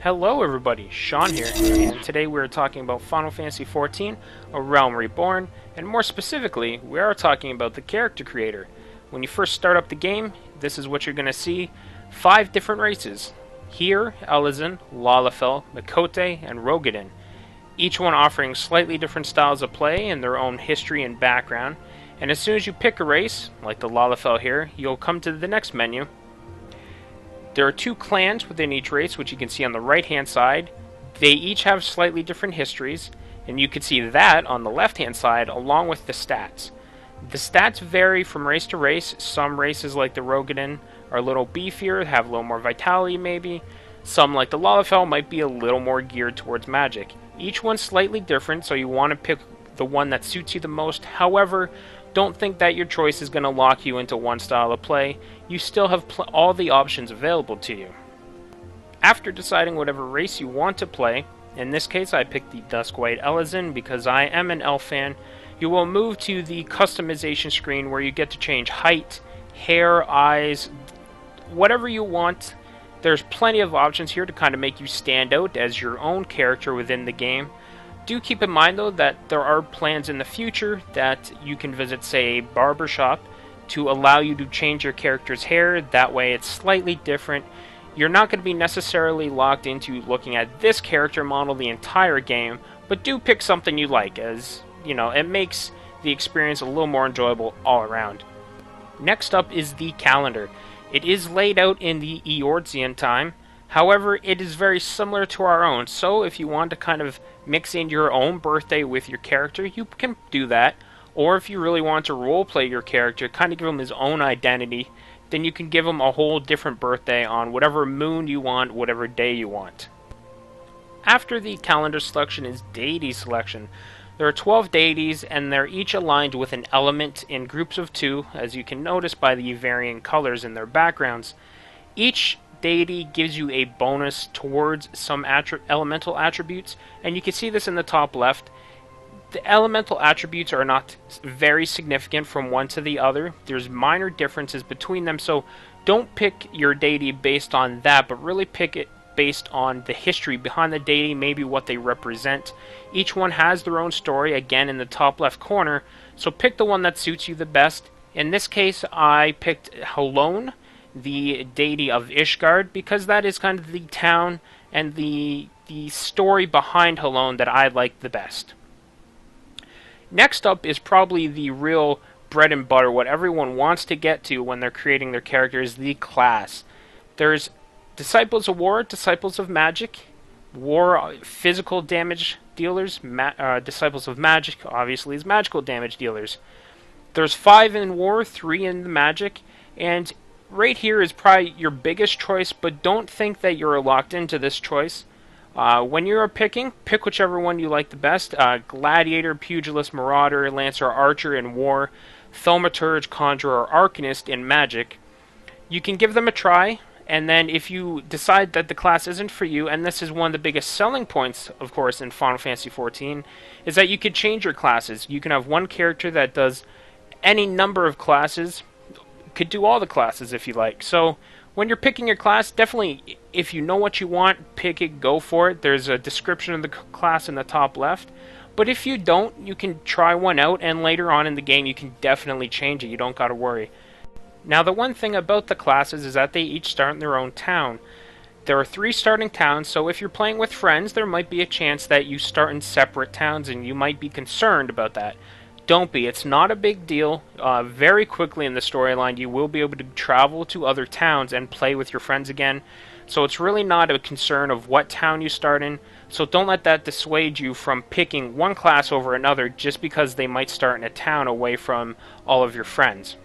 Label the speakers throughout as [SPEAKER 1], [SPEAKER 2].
[SPEAKER 1] Hello everybody, Sean here, and today we're talking about Final Fantasy XIV, A Realm Reborn, and more specifically, we are talking about the character creator. When you first start up the game, this is what you're going to see: 5 different races. Here, Elezen, Lalafell, Mikote, and Rogadin. Each one offering slightly different styles of play and their own history and background, and as soon as you pick a race, like the Lalafell here, you'll come to the next menu. There are 2 clans within each race, which you can see on the right hand side. They each have slightly different histories, and you can see that on the left hand side along with the stats. The stats vary from race to race. Some races like the Rogadin are a little beefier, have a little more vitality maybe. Some like the Lalafell might be a little more geared towards magic. Each one's slightly different, so you want to pick the one that suits you the most. However, don't think that your choice is going to lock you into one style of play. You still have all the options available to you. After deciding whatever race you want to play, in this case I picked the Duskwhite Elezen because I am an elf fan, you will move to the customization screen where you get to change height, hair, eyes, whatever you want. There's plenty of options here to kind of make you stand out as your own character within the game. Do keep in mind though that there are plans in the future that you can visit, say, a barber shop to allow you to change your character's hair. That way it's slightly different. You're not going to be necessarily locked into looking at this character model the entire game, but do pick something you like, as you know, it makes the experience a little more enjoyable all around. Next up is the calendar. It is laid out in the Eorzean time. However, it is very similar to our own, so if you want to kind of mix in your own birthday with your character, you can do that. Or if you really want to roleplay your character, kind of give him his own identity, then you can give him a whole different birthday on whatever moon you want, whatever day you want. After the calendar selection is deity selection. There are 12 deities, and they're each aligned with an element in groups of 2, as you can notice by the varying colors in their backgrounds. Each deity gives you a bonus towards some elemental attributes, and you can see this in the top left. The elemental attributes are not very significant from one to the other. There's minor differences between them, so don't pick your deity based on that, but really pick it based on the history behind the deity, maybe what they represent. Each one has their own story, again in the top left corner, so pick the one that suits you the best. In this case, I picked Halone, the deity of Ishgard, because that is kind of the town and the story behind Halone that I like the best. Next up is probably the real bread and butter, what everyone wants to get to when they're creating their characters, the class. There's Disciples of War, Disciples of Magic, War physical damage dealers, Disciples of Magic obviously is magical damage dealers. There's 5 in War, 3 in the Magic, and right here is probably your biggest choice, but don't think that you're locked into this choice. When you're picking, pick whichever one you like the best. Gladiator, Pugilist, Marauder, Lancer, Archer in War, Thaumaturge, Conjurer, Arcanist in Magic. You can give them a try, and then if you decide that the class isn't for you, and this is one of the biggest selling points, of course, in Final Fantasy XIV, is that you could change your classes. You can have one character that does any number of classes, could do all the classes if you like. So when you're picking your class, definitely, if you know what you want, pick it, go for it. There's a description of the class in the top left. But if you don't, you can try one out, and later on in the game you can definitely change it. You don't gotta worry. Now the one thing about the classes is that they each start in their own town. There are 3 starting towns, so if you're playing with friends, there might be a chance that you start in separate towns, and you might be concerned about that. Don't be. It's not a big deal. Very quickly in the storyline, you will be able to travel to other towns and play with your friends again. So it's really not a concern of what town you start in. So don't let that dissuade you from picking one class over another just because they might start in a town away from all of your friends.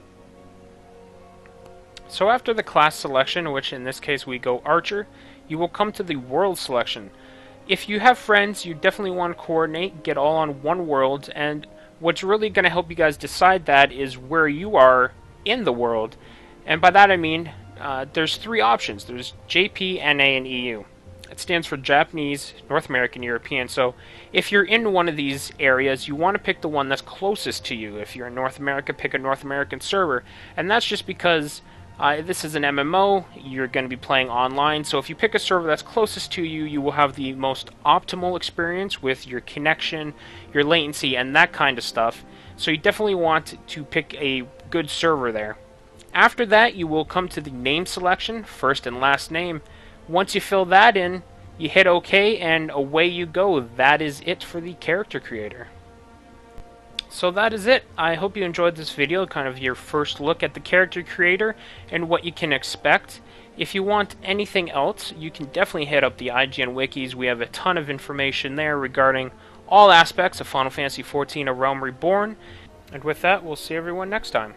[SPEAKER 1] So after the class selection, which in this case we go Archer, you will come to the world selection. If you have friends, you definitely want to coordinate, get all on one world, and what's really going to help you guys decide that is where you are in the world. And by that I mean, there's 3 options. There's JP, NA, and EU. It stands for Japanese, North American, European. So if you're in one of these areas, you want to pick the one that's closest to you. If you're in North America, pick a North American server. And that's just because This is an MMO. You're going to be playing online, so if you pick a server that's closest to you, you will have the most optimal experience with your connection, your latency, and that kind of stuff. So you definitely want to pick a good server there. After that, you will come to the name selection, first and last name. Once you fill that in, you hit OK, and away you go. That is it for the character creator. So that is it. I hope you enjoyed this video, kind of your first look at the character creator and what you can expect. If you want anything else, you can definitely hit up the IGN wikis. We have a ton of information there regarding all aspects of Final Fantasy XIV: A Realm Reborn. And with that, we'll see everyone next time.